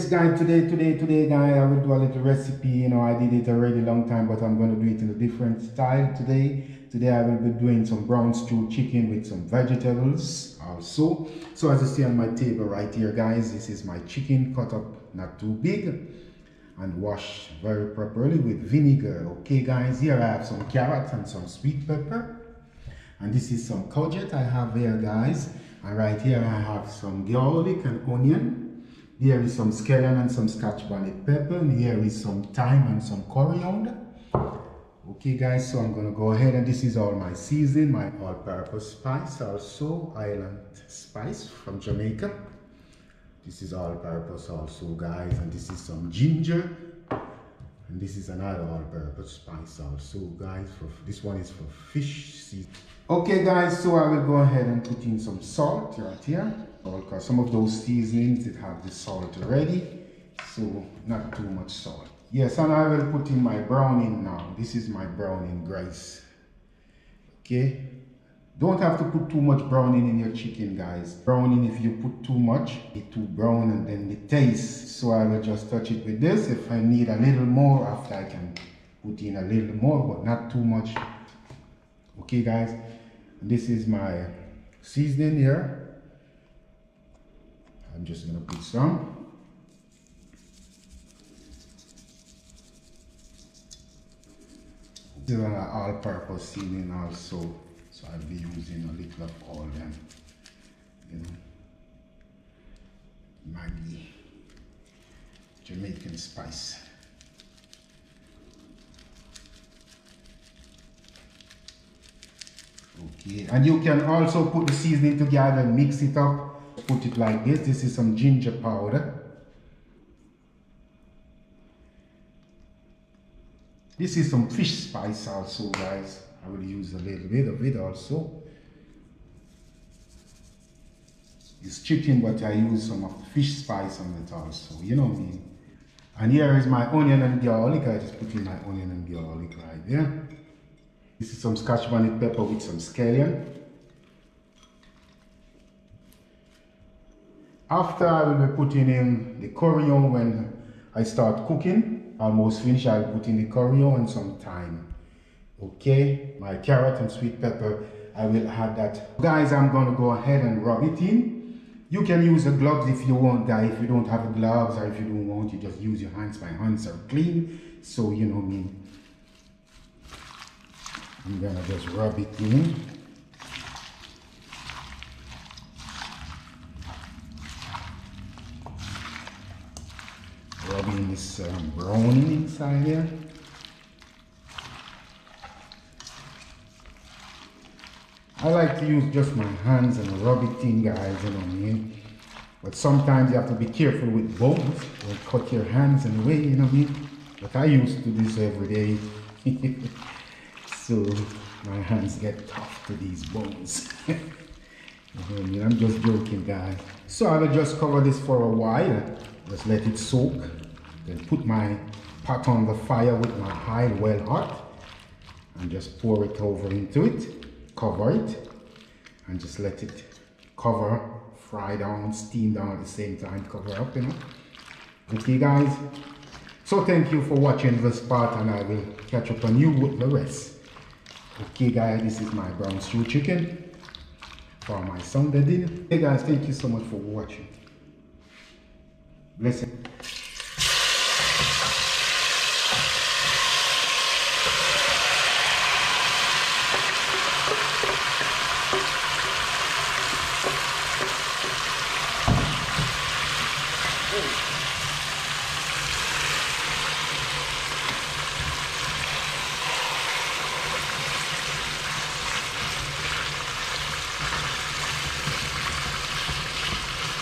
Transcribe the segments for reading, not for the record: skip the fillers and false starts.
guys, today guys, I will do a little recipe. You know, I did it already long time, but I'm going to do it in a different style today. Today I will be doing some brown stew chicken with some vegetables also. So as you see on my table right here guys, this is my chicken cut up not too big and washed very properly with vinegar. Okay guys, here I have some carrots and some sweet pepper. And this is some courgette I have here guys. And right here I have some garlic and onion. Here is some scallion and some scotch bonnet pepper. And here is some thyme and some coriander. Okay guys, so I'm gonna go ahead, and this is all my seasoning, my all-purpose spice, also island spice from Jamaica. This is all-purpose also guys, and this is some ginger. And this is another all-purpose spice also guys. This one is for fish seasoning. Okay guys, so I will go ahead and put in some salt right here, because some of those seasonings it have the salt already, so not too much salt. Yes, and I will put in my browning now. This is my browning grace. Okay, don't have to put too much browning in your chicken guys. Browning, if you put too much, it's too brown and then the taste. So I will just touch it with this. If I need a little more after, I can put in a little more, but not too much. Okay guys, this is my seasoning here. I'm just gonna put some. This is an all-purpose seasoning also, so I'll be using a little of all them, you know. Maggi, Jamaican spice. Okay, and you can also put the seasoning together and mix it up. Put it like this. This is some ginger powder. This is some fish spice also guys. I will use a little bit of it also. It's chicken, but I use some of the fish spice on it also, you know what I mean. And here is my onion and garlic. I just put in my onion and garlic right there. This is some scotch bonnet pepper with some scallion. After, I will be putting in the coriander when I start cooking. Almost finished, I'll put in the coriander and some thyme. Okay, my carrot and sweet pepper, I will add that. Guys, I'm gonna go ahead and rub it in. You can use the gloves if you want that. If you don't have the gloves, or if you don't want, you just use your hands. My hands are clean, so you know me. I'm gonna just rub it in. Rubbing this browning inside here. I like to use just my hands and rub it in guys, you know what I mean. But sometimes you have to be careful with bones. Don't cut your hands in the way, you know what I mean. But I used to do this every day. So my hands get tough to these bones. I'm just joking guys. So I will just cover this for a while. Just let it soak. Then put my pot on the fire with my oil well hot. And just pour it over into it. Cover it. And just let it cover, fry down, steam down at the same time. Cover up, you know. Okay guys. So thank you for watching this part, and I will catch up on you with the rest. Okay guys, this is my brown stew chicken for my Sunday dinner. Hey guys, thank you so much for watching. Blessings.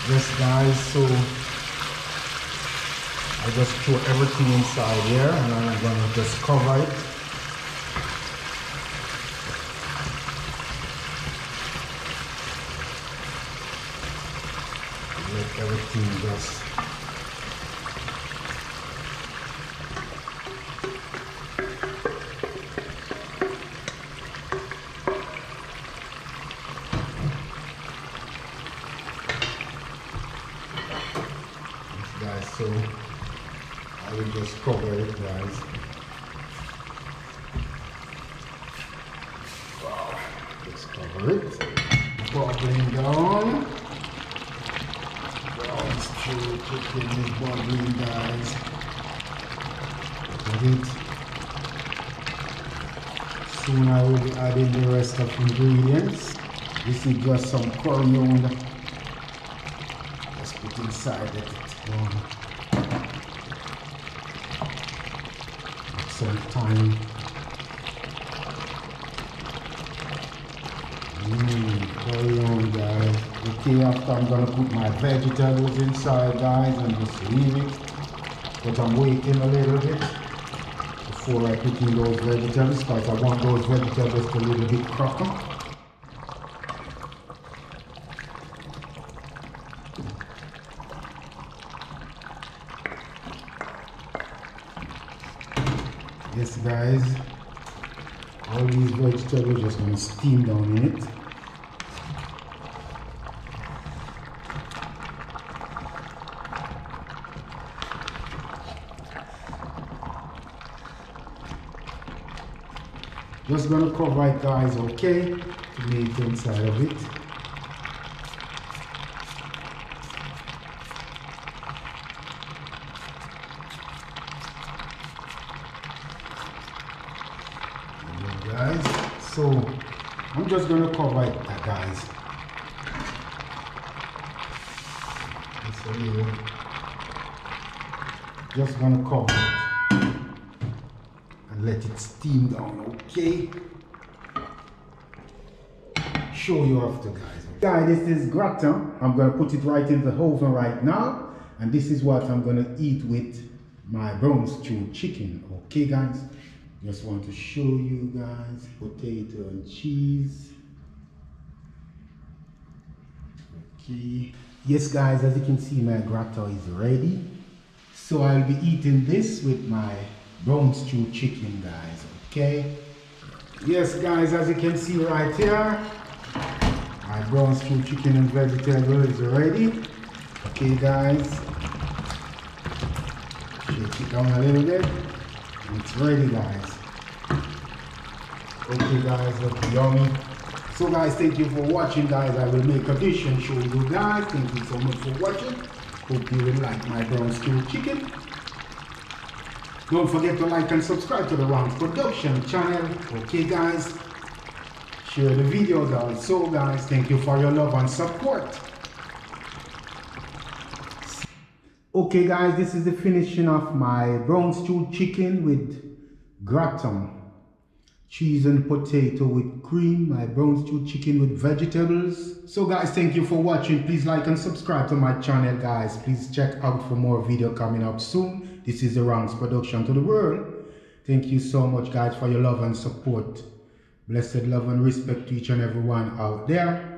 Yes guys, so I just throw everything inside here, and I'm gonna just cover it. Let everything just guys, so it, guys. Wow. Let's cover it. Bubbling down. Brown stew chicken is bubbling, guys. Look at it. Soon I will be adding the rest of the ingredients. This is just some coriander. Just put inside it. Some time. Coriander, guys. Okay, after I'm gonna put my vegetables inside, guys, and just leave it. But I'm waiting a little bit before I put in those vegetables, because I want those vegetables to a little bit cracker. Yes, guys, all these vegetables just gonna steam down in it. Just gonna cover it, guys, okay, to make the inside of it. Guys, so I'm just gonna cover it, guys. Just gonna cover it and let it steam down, okay? Show you after, guys. Guys, this is gratin. I'm gonna put it right in the oven right now, and this is what I'm gonna eat with my brown stew chicken, okay, guys? Just want to show you guys potato and cheese. Okay. Yes, guys, as you can see, my gratin is ready. So I'll be eating this with my brown stew chicken, guys. Okay. Yes, guys, as you can see right here, my brown stew chicken and vegetable is ready. Okay, guys. Shake it down a little bit. It's ready, guys. Okay, guys, look yummy. So, guys, thank you for watching, guys. I will make a dish and show you guys. Thank you so much for watching. Hope you will like my brown stew chicken. Don't forget to like and subscribe to the Rounds Production channel. Okay, guys. Share the videos also, guys. Thank you for your love and support. Okay, guys, this is the finishing of my brown stew chicken with gratin, cheese and potato with cream, my brown stew chicken with vegetables. So, guys, thank you for watching. Please like and subscribe to my channel, guys. Please check out for more video coming up soon. This is the Rounds Production to the world. Thank you so much, guys, for your love and support. Blessed love and respect to each and everyone out there.